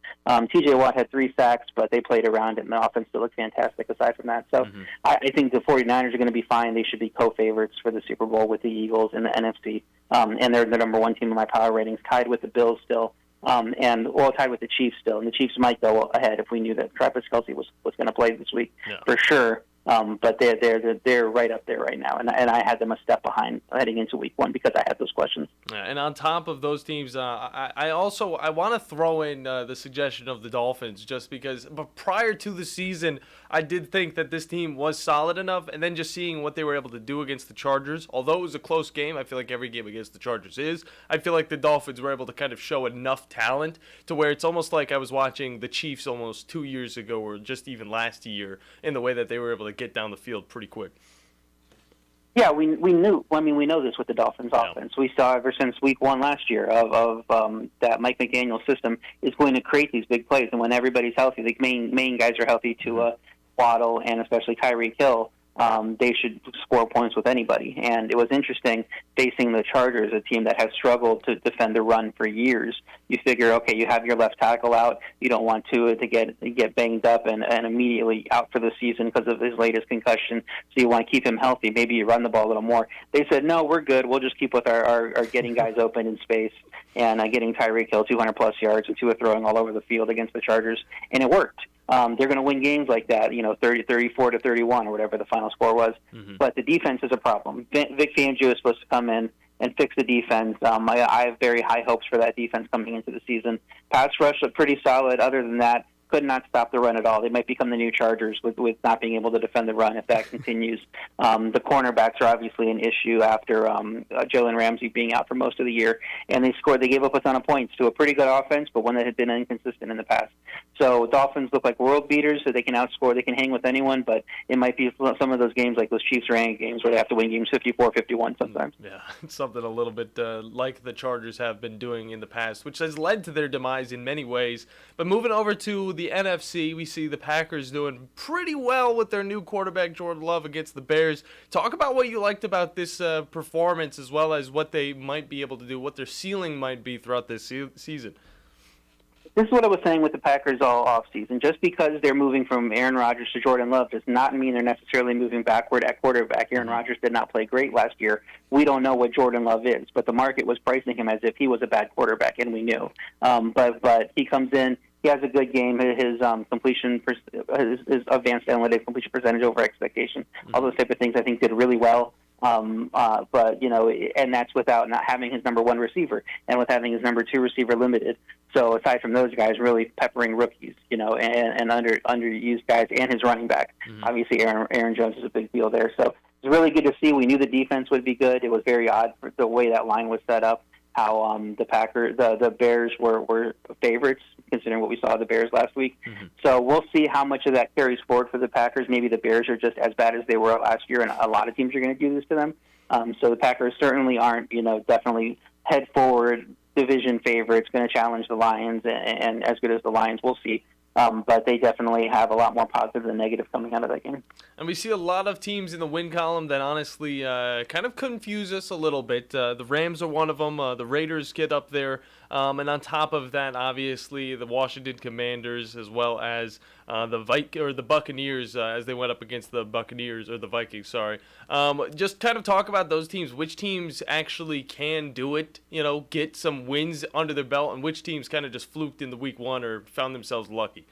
T.J. Watt had 3 sacks, but they played around it, and the offense still looked fantastic aside from that. So I think the 49ers are going to be fine. They should be co-favorites for the Super Bowl with the Eagles in the NFC. And they're the number 1 team in my power ratings, tied with the Bills still, tied with the Chiefs still. And the Chiefs might go ahead if we knew that Travis Kelce was going to play this week for sure. But they're right up there right now, and I had them a step behind heading into week 1 because I had those questions. Yeah, and on top of those teams, I want to throw in the suggestion of the Dolphins, just because. But prior to the season, I did think that this team was solid enough, and then just seeing what they were able to do against the Chargers, although it was a close game, I feel like every game against the Chargers is. I feel like the Dolphins were able to kind of show enough talent to where it's almost like I was watching the Chiefs almost 2 years ago, or just even last year, in the way that they were able to get down the field pretty quick. Yeah, we knew. I mean, we know this with the Dolphins offense. We saw ever since week 1 last year of that Mike McDaniel system is going to create these big plays, and when everybody's healthy, the main guys are healthy, Tua, Waddle, and especially Tyreek Hill. They should score points with anybody. And it was interesting facing the Chargers, a team that has struggled to defend the run for years. You figure, okay, you have your left tackle out. You don't want Tua to get banged up and immediately out for the season because of his latest concussion. So you want to keep him healthy. Maybe you run the ball a little more. They said, no, we're good. We'll just keep with our getting guys open in space and getting Tyreek Hill 200-plus yards and Tua throwing all over the field against the Chargers. And it worked. They're going to win games like that, 34-31 or whatever the final score was. Mm-hmm. But the defense is a problem. Vic Fangio is supposed to come in and fix the defense. I have very high hopes for that defense coming into the season. Pass rush looked pretty solid. Other than that, could not stop the run at all. They might become the new Chargers with not being able to defend the run if that continues. The cornerbacks are obviously an issue after Jalen Ramsey being out for most of the year, and they gave up a ton of points to a pretty good offense, but one that had been inconsistent in the past. So Dolphins look like world beaters, so they can outscore, they can hang with anyone, but it might be some of those games like those Chiefs-Rams games where they have to win games 54-51 sometimes. Yeah, it's something a little bit like the Chargers have been doing in the past, which has led to their demise in many ways. But moving over to the NFC, we see the Packers doing pretty well with their new quarterback, Jordan Love, against the Bears. Talk about what you liked about this performance, as well as what they might be able to do, what their ceiling might be throughout this season. This is what I was saying with the Packers all offseason. Just because they're moving from Aaron Rodgers to Jordan Love does not mean they're necessarily moving backward at quarterback. Aaron Rodgers did not play great last year. We don't know what Jordan Love is, but the market was pricing him as if he was a bad quarterback, and we knew. But he comes in. He has a good game. His his advanced analytics completion percentage over expectation, all those type of things, I think did really well. But and that's without not having his number 1 receiver and with having his number 2 receiver limited. So aside from those guys, really peppering rookies, and underused guys, and his running back. Obviously, Aaron Jones is a big deal there. So it's really good to see. We knew the defense would be good. It was very odd for the way that line was set up. How the Bears were favorites, considering what we saw of the Bears last week. So we'll see how much of that carries forward for the Packers. Maybe the Bears are just as bad as they were last year, and a lot of teams are going to do this to them. So the Packers certainly aren't, definitely head forward division favorites, going to challenge the Lions, and as good as the Lions, we'll see. But they definitely have a lot more positive than negative coming out of that game. And we see a lot of teams in the win column that honestly kind of confuse us a little bit. The Rams are one of them. The Raiders get up there. And on top of that, obviously, the Washington Commanders, as well as the Buccaneers, as they went up against the Buccaneers, or the Vikings, sorry. Just kind of talk about those teams. Which teams actually can do it, get some wins under their belt, and which teams kind of just fluked in the week 1 or found themselves lucky?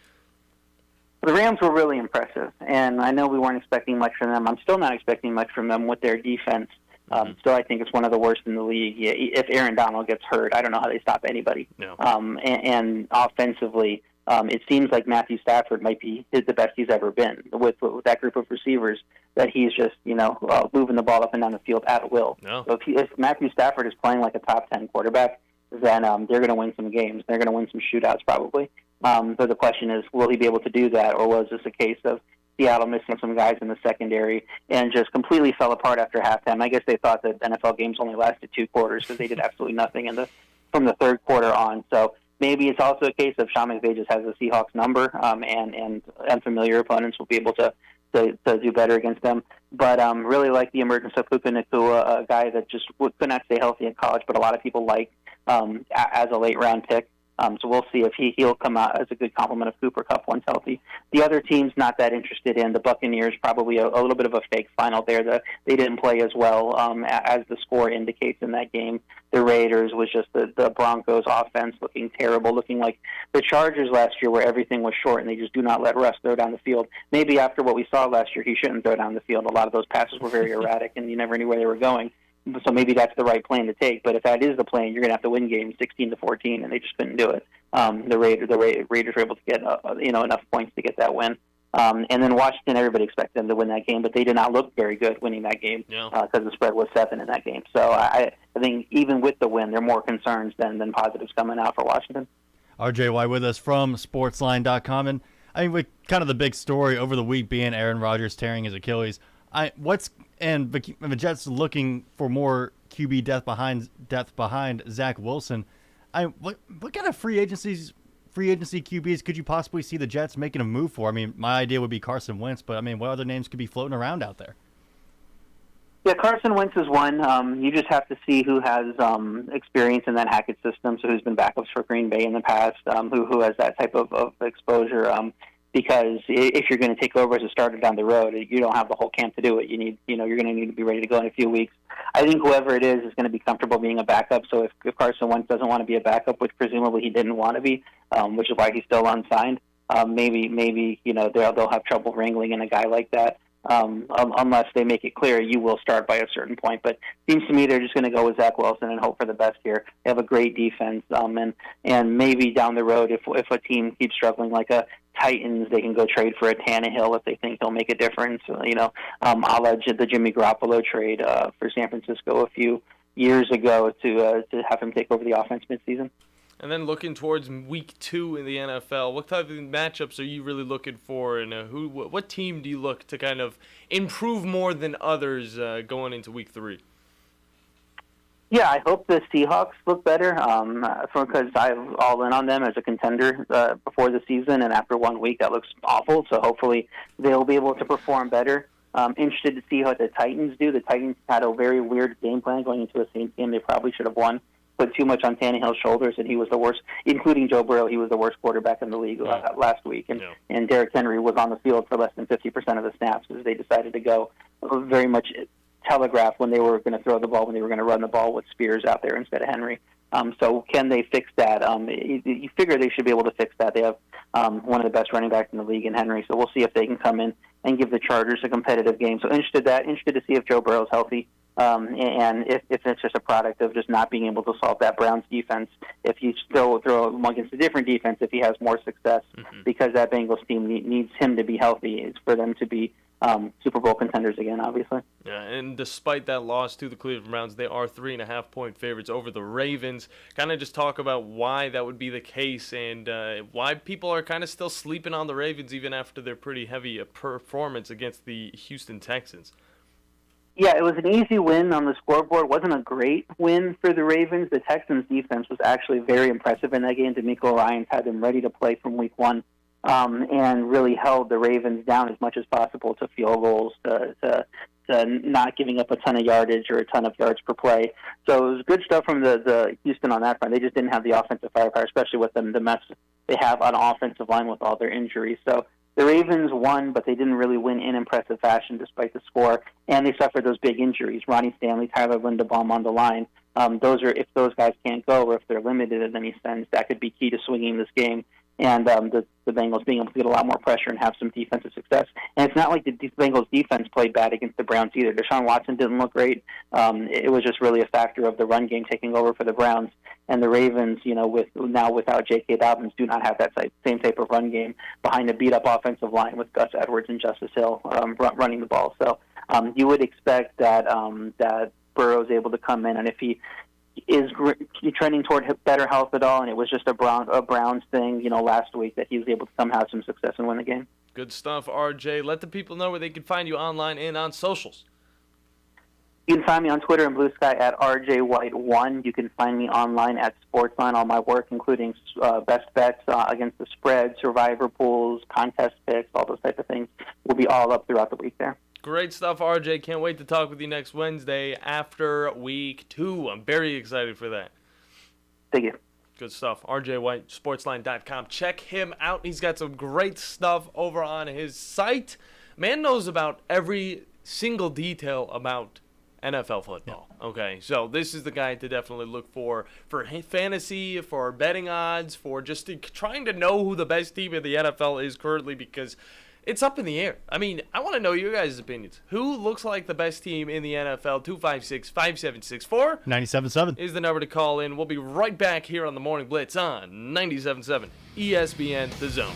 The Rams were really impressive, and I know we weren't expecting much from them. I'm still not expecting much from them with their defense. Still, I think it's one of the worst in the league. If Aaron Donald gets hurt, I don't know how they stop anybody. No. And offensively, it seems like Matthew Stafford might be the best he's ever been with that group of receivers, that he's just, moving the ball up and down the field at will. No. So if Matthew Stafford is playing like a top 10 quarterback, then they're going to win some games. They're going to win some shootouts probably. So the question is, will he be able to do that, or was this a case of Seattle missing some guys in the secondary and just completely fell apart after halftime? I guess they thought that NFL games only lasted 2 quarters because they did absolutely nothing from the third quarter on. So maybe it's also a case of Sean McVay just has the Seahawks number, and unfamiliar opponents will be able to do better against them. But really like the emergence of Puka Nacua, a guy that just could not stay healthy in college, but a lot of people like as a late-round pick. So we'll see if he'll come out as a good complement of Cooper Kupp once healthy. The other teams not that interested in. The Buccaneers, probably a little bit of a fake final there. They didn't play as well as the score indicates in that game. The Raiders was just the Broncos offense looking terrible, looking like the Chargers last year where everything was short and they just do not let Russ throw down the field. Maybe after what we saw last year, he shouldn't throw down the field. A lot of those passes were very erratic and you never knew where they were going. So maybe that's the right plan to take. But if that is the plan, you're going to have to win games 16-14, and they just couldn't do it. The Raiders were able to get enough points to get that win. And then Washington, everybody expected them to win that game, but they did not look very good winning that game because the spread was 7 in that game. So I think even with the win, there are more concerns than positives coming out for Washington. RJ White with us from Sportsline.com, and I mean, with kind of the big story over the week being Aaron Rodgers tearing his Achilles. The Jets looking for more QB depth behind Zach Wilson. What kind of free agency QBs could you possibly see the Jets making a move for? I mean, my idea would be Carson Wentz, but I mean, what other names could be floating around out there? Yeah, Carson Wentz is one. You just have to see who has experience in that Hackett system, so who's been backups for Green Bay in the past, who has that type of exposure. Because if you're going to take over as a starter down the road, you don't have the whole camp to do it. You're going to need to be ready to go in a few weeks. I think whoever it is going to be comfortable being a backup. So if Carson Wentz doesn't want to be a backup, which presumably he didn't want to be, which is why he's still unsigned, maybe they'll have trouble wrangling in a guy like that. Unless they make it clear you will start by a certain point. But it seems to me they're just going to go with Zach Wilson and hope for the best here. They have a great defense, and maybe down the road, if a team keeps struggling like a Titans, they can go trade for a Tannehill if they think he'll make a difference. A la the Jimmy Garoppolo trade for San Francisco a few years ago to have him take over the offense midseason. And then looking towards week 2 in the NFL, what type of matchups are you really looking for, and what team do you look to kind of improve more than others going into week 3? Yeah, I hope the Seahawks look better because I'm all in on them as a contender before the season, and after 1 week that looks awful, so hopefully they'll be able to perform better. Interested to see what the Titans do. The Titans had a very weird game plan going into a Saints game they probably should have won. Put too much on Tannehill's shoulders, and he was the worst, including Joe Burrow. He was the worst quarterback in the league last week, and Derrick Henry was on the field for less than 50% of the snaps as they decided to go very much telegraphed when they were going to throw the ball, when they were going to run the ball with Spears out there instead of Henry. So can they fix that? You figure they should be able to fix that. They have one of the best running backs in the league in Henry, so we'll see if they can come in and give the Chargers a competitive game. So interested to see if Joe Burrow's healthy. And if it's just a product of just not being able to solve that Browns defense, if you still throw him against a different defense, if he has more success, because that Bengals team needs him to be healthy, it's for them to be Super Bowl contenders again, obviously. Yeah, and despite that loss to the Cleveland Browns, they are 3.5-point favorites over the Ravens. Kind of just talk about why that would be the case and why people are kind of still sleeping on the Ravens even after their pretty heavy performance against the Houston Texans. Yeah, it was an easy win on the scoreboard. It wasn't a great win for the Ravens. The Texans' defense was actually very impressive in that game. DeMeco Ryans had them ready to play from week 1 and really held the Ravens down as much as possible to field goals, to not giving up a ton of yardage or a ton of yards per play. So it was good stuff from the Houston on that front. They just didn't have the offensive firepower, especially with the mess they have on offensive line with all their injuries. So the Ravens won, but they didn't really win in impressive fashion despite the score, and they suffered those big injuries. Ronnie Stanley, Tyler Linderbaum on the line. If those guys can't go or if they're limited in any sense, that could be key to swinging this game. And the Bengals being able to get a lot more pressure and have some defensive success. And it's not like the Bengals defense played bad against the Browns either. Deshaun Watson didn't look great. It was just really a factor of the run game taking over for the Browns. And the Ravens, without J.K. Dobbins, do not have that same type of run game behind a beat-up offensive line with Gus Edwards and Justice Hill running the ball. So you would expect that Burrow's able to come in, and if he is trending toward better health at all, and it was just a Browns thing, last week, that he was able to somehow have some success and win the game. Good stuff, RJ. Let the people know where they can find you online and on socials. You can find me on Twitter and Blue Sky at RJWhite1. You can find me online at Sportsline. All my work, including best bets against the spread, survivor pools, contest picks, all those type of things, will be all up throughout the week there. Great stuff, RJ. Can't wait to talk with you next Wednesday after week 2. I'm very excited for that. Thank you. Good stuff. RJ White, sportsline.com. Check him out. He's got some great stuff over on his site. Man knows about every single detail about NFL football. Yeah. Okay, so this is the guy to definitely look for fantasy, for betting odds, for just trying to know who the best team in the NFL is currently, because it's up in the air. I mean, I want to know your guys' opinions. Who looks like the best team in the NFL? 256-5764 97.7 is the number to call in. We'll be right back here on the Morning Blitz on 97.7 ESPN The Zone.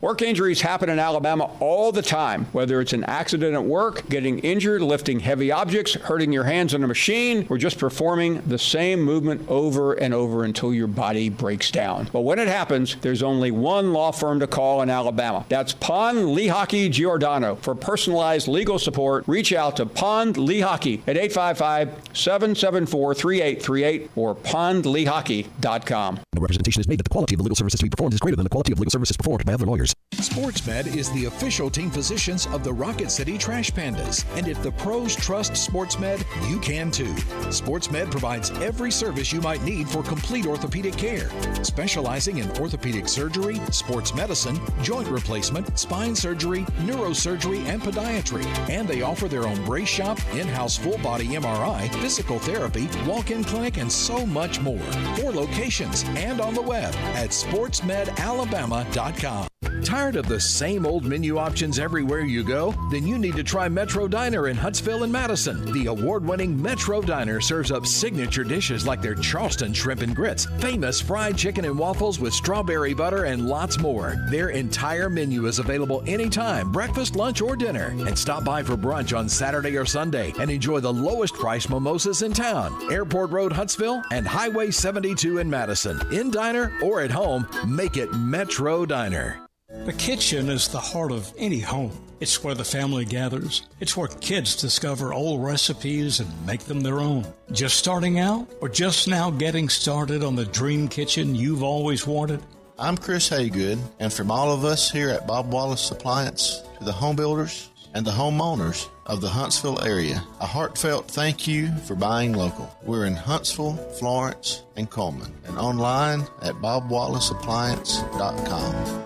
Work injuries happen in Alabama all the time, whether it's an accident at work, getting injured, lifting heavy objects, hurting your hands on a machine, or just performing the same movement over and over until your body breaks down. But when it happens, there's only one law firm to call in Alabama. That's Pond, Lehocky, Giordano. For personalized legal support, reach out to Pond Lehocky at 855-774-3838 or pondlehocky.com. No representation is made that the quality of the legal services to be performed is greater than the quality of legal services performed by other lawyers. SportsMed is the official team physicians of the Rocket City Trash Pandas. And if the pros trust SportsMed, you can too. SportsMed provides every service you might need for complete orthopedic care, specializing in orthopedic surgery, sports medicine, joint replacement, spine surgery, neurosurgery, and podiatry. And they offer their own brace shop, in-house full-body MRI, physical therapy, walk-in clinic, and so much more. 4 locations and on the web at sportsmedalabama.com. Tired of the same old menu options everywhere you go? Then you need to try Metro Diner in Huntsville and Madison. The award-winning Metro Diner serves up signature dishes like their Charleston shrimp and grits, famous fried chicken and waffles with strawberry butter, and lots more. Their entire menu is available anytime, breakfast, lunch, or dinner. And stop by for brunch on Saturday or Sunday and enjoy the lowest price mimosas in town. Airport Road, Huntsville, and Highway 72 in Madison. In diner or at home, make it Metro Diner. The kitchen is the heart of any home. It's where the family gathers. It's where kids discover old recipes and make them their own. Just starting out or just now getting started on the dream kitchen you've always wanted? I'm Chris Haygood, and from all of us here at Bob Wallace Appliance to the home builders and the homeowners of the Huntsville area, a heartfelt thank you for buying local. We're in Huntsville, Florence, and Coleman, and online at bobwallaceappliance.com.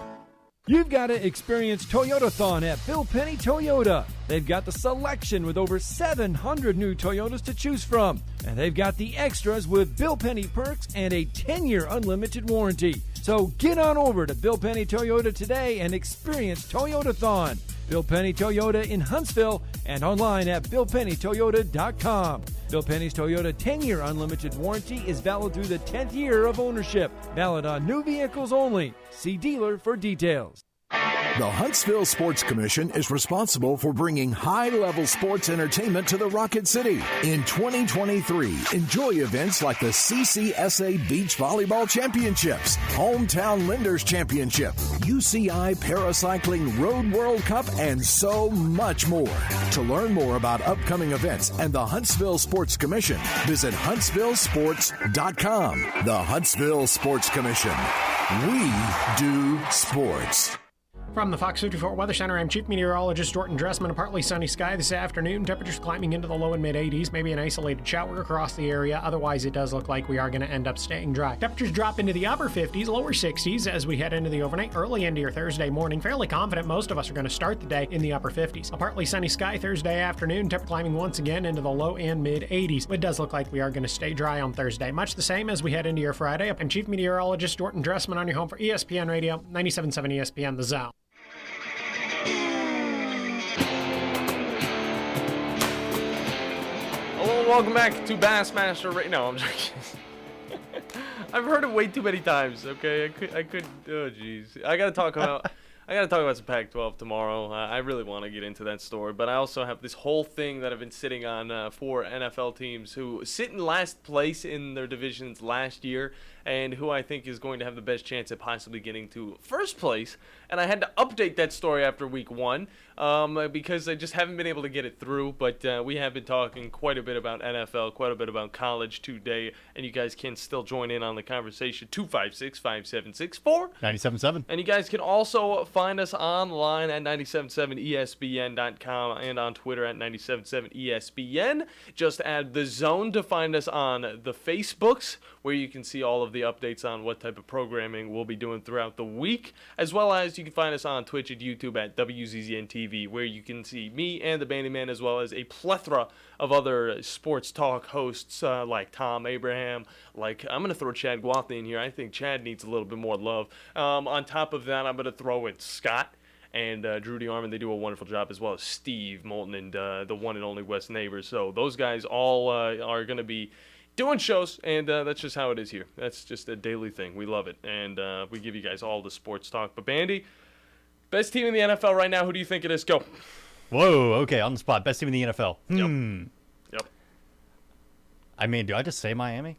You've got to experience Toyotathon at Bill Penny Toyota. They've got the selection with over 700 new Toyotas to choose from. And they've got the extras with Bill Penny perks and a 10-year unlimited warranty. So get on over to Bill Penny Toyota today and experience Toyotathon. Bill Penny Toyota in Huntsville and online at BillPennyToyota.com. Bill Penny's Toyota 10-year unlimited warranty is valid through the 10th year of ownership. Valid on new vehicles only. See dealer for details. The Huntsville Sports Commission is responsible for bringing high-level sports entertainment to the Rocket City. In 2023, enjoy events like the CCSA Beach Volleyball Championships, Hometown Lenders Championship, UCI Paracycling Road World Cup, and so much more. To learn more about upcoming events and the Huntsville Sports Commission, visit huntsvillesports.com. The Huntsville Sports Commission. We do sports. From the Fox 54 Weather Center, I'm Chief Meteorologist Jordan Dressman. A partly sunny sky this afternoon. Temperatures climbing into the low and mid-80s. Maybe an isolated shower across the area. Otherwise, it does look like we are going to end up staying dry. Temperatures drop into the upper 50s, lower 60s as we head into the overnight, early into your Thursday morning. Fairly confident most of us are going to start the day in the upper 50s. A partly sunny sky Thursday afternoon. Temperature climbing once again into the low and mid-80s. It does look like we are going to stay dry on Thursday. Much the same as we head into your Friday. I'm Chief Meteorologist Jordan Dressman on your home for ESPN Radio, 97.7 ESPN The Zone. Hello, welcome back to Bassmaster Radio. No, I'm joking. I've heard it way too many times. Okay, I could. Oh, jeez. I gotta talk about some Pac-12 tomorrow. I really want to get into that story, but I also have this whole thing that I've been sitting on for NFL teams who sit in last place in their divisions last year and who I think is going to have the best chance at possibly getting to first place. And I had to update that story after week 1 because I just haven't been able to get it through. But we have been talking quite a bit about NFL, quite a bit about college today, and you guys can still join in on the conversation. 256-5764 97.7. And you guys can also find us online at 977ESPN.com and on Twitter at 977ESPN. Just add The Zone to find us on the Facebooks, where you can see all of the updates on what type of programming we'll be doing throughout the week, as well as you can find us on Twitch and YouTube at WZZN TV, where you can see me and the Bandiman, as well as a plethora of other sports talk hosts like Tom Abraham, like I'm going to throw Chad Guathney in here. I think Chad needs a little bit more love. On top of that, I'm going to throw in Scott and Drew DeArmond. They do a wonderful job, as well as Steve Moulton and the one and only West Neighbors. So those guys all are going to be doing shows, and that's just how it is here. That's just a daily thing. We love it, and we give you guys all the sports talk. But Bandy, best team in the NFL right now, who do you think it is? Go. Whoa, okay, on the spot. Best team in the NFL. Yep. I mean, do I just say Miami?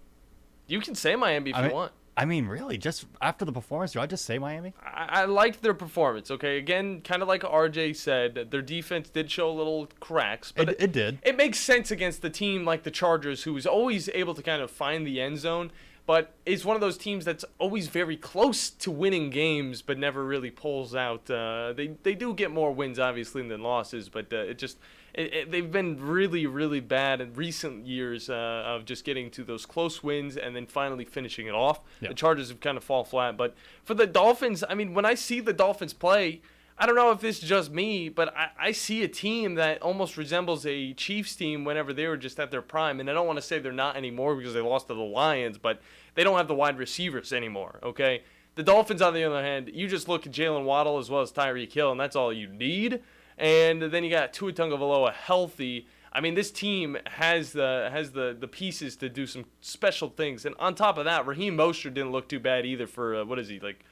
You can say Miami if you want. I mean, really, just after the performance, do I just say Miami? I liked their performance, okay? Again, kind of like RJ said, their defense did show a little cracks. But it did. It makes sense against the team like the Chargers, who is always able to kind of find the end zone, but is one of those teams that's always very close to winning games, but never really pulls out. They do get more wins, obviously, than losses, but they've been really, really bad in recent years of just getting to those close wins and then finally finishing it off. Yeah. The Chargers have kind of fallen flat. But for the Dolphins, I mean, when I see the Dolphins play, I don't know if it's just me, but I see a team that almost resembles a Chiefs team whenever they were just at their prime. And I don't want to say they're not anymore because they lost to the Lions, but they don't have the wide receivers anymore, okay? The Dolphins, on the other hand, you just look at Jalen Waddle as well as Tyreek Hill, and that's all you need. And then you got Tua Tagovailoa healthy. I mean, this team has the pieces to do some special things. And on top of that, Raheem Mostert didn't look too bad either for, what is he, like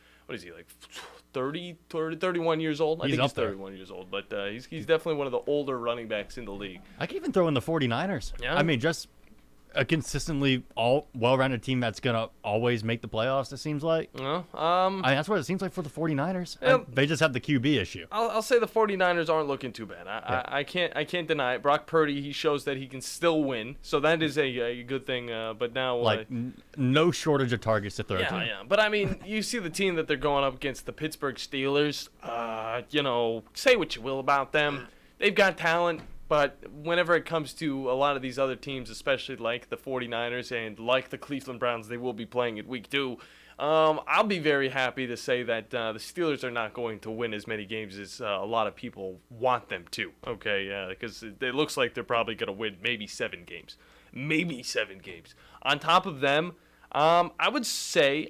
31 years old? I think he's 31 years old. But he's definitely one of the older running backs in the league. I can even throw in the 49ers. Yeah. I mean, just a consistently well-rounded team that's going to always make the playoffs, it seems like. Well, that's what it seems like for the 49ers. Yeah. They just have the QB issue. I'll say the 49ers aren't looking too bad. I can't deny it. Brock Purdy, he shows that he can still win, so that is a good thing. But now, no shortage of targets to throw to. Yeah. But I mean, you see the team that they're going up against, the Pittsburgh Steelers. Say what you will about them, they've got talent. But whenever it comes to a lot of these other teams, especially like the 49ers and like the Cleveland Browns, they will be playing it week 2. I'll be very happy to say that the Steelers are not going to win as many games as a lot of people want them to, okay? Because it looks like they're probably going to win maybe 7 games. Maybe 7 games. On top of them, I would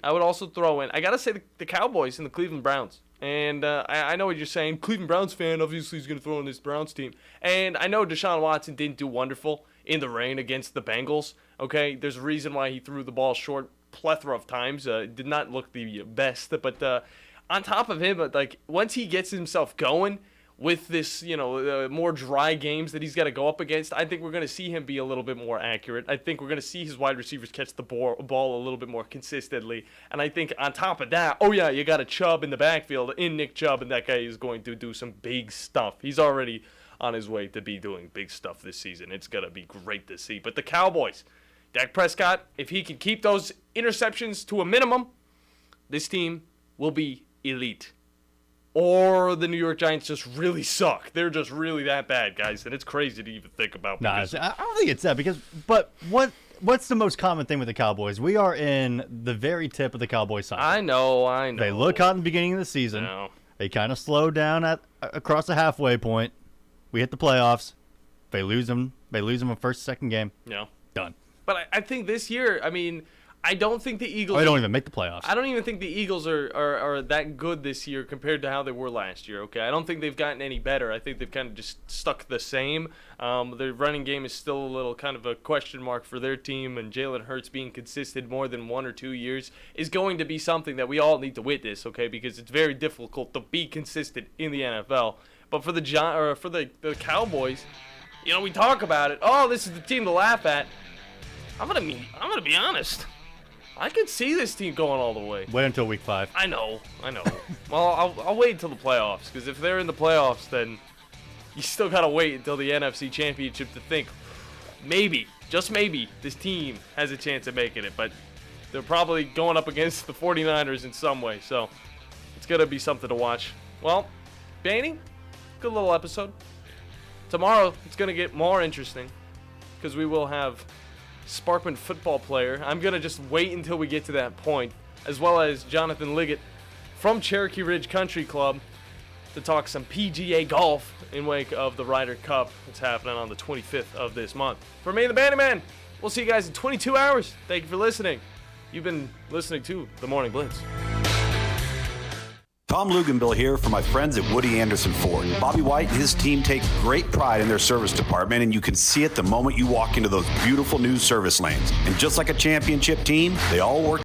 also throw in, I got to say the Cowboys and the Cleveland Browns. And I know what you're saying. Cleveland Browns fan, obviously, is going to throw in this Browns team. And I know Deshaun Watson didn't do wonderful in the rain against the Bengals. Okay, there's a reason why he threw the ball short plethora of times. Did not look the best. But on top of him, once he gets himself going with this, more dry games that he's got to go up against, I think we're going to see him be a little bit more accurate. I think we're going to see his wide receivers catch the ball a little bit more consistently. And I think on top of that, you got a Chubb in the backfield, in Nick Chubb, and that guy is going to do some big stuff. He's already on his way to be doing big stuff this season. It's going to be great to see. But the Cowboys, Dak Prescott, if he can keep those interceptions to a minimum, this team will be elite. Or the New York Giants just really suck. They're just really that bad, guys, and it's crazy to even think about. I don't think it's that but what's the most common thing with the Cowboys? We are in the very tip of the Cowboys cycle. I know. They look hot in the beginning of the season. They kind of slow down across the halfway point. We hit the playoffs. They lose them a first, second game. Yeah. Done. But I think this year, I mean, I don't think the Eagles... they don't even make the playoffs. I don't even think the Eagles are that good this year compared to how they were last year, okay? I don't think they've gotten any better. I think they've kind of just stuck the same. Their running game is still a little kind of a question mark for their team, and Jalen Hurts being consistent more than 1 or 2 years is going to be something that we all need to witness, okay? Because it's very difficult to be consistent in the NFL. But for the Cowboys, we talk about it. Oh, this is the team to laugh at. I'm gonna be honest. I could see this team going all the way. Wait until week 5. I know. Well, I'll wait until the playoffs, because if they're in the playoffs, then you still got to wait until the NFC Championship to think, maybe, just maybe, this team has a chance of making it. But they're probably going up against the 49ers in some way, so it's going to be something to watch. Well, Banny, good little episode. Tomorrow, it's going to get more interesting, because we will have Sparkman football player. I'm going to just wait until we get to that point, as well as Jonathan Liggett from Cherokee Ridge Country Club to talk some PGA golf in wake of the Ryder Cup. It's happening on the 25th of this month. For me, the Bandiman, we'll see you guys in 22 hours. Thank you for listening. You've been listening to The Morning Blitz. Tom Luganbill here for my friends at Woody Anderson Ford. Bobby White and his team take great pride in their service department, and you can see it the moment you walk into those beautiful new service lanes. And just like a championship team, they all work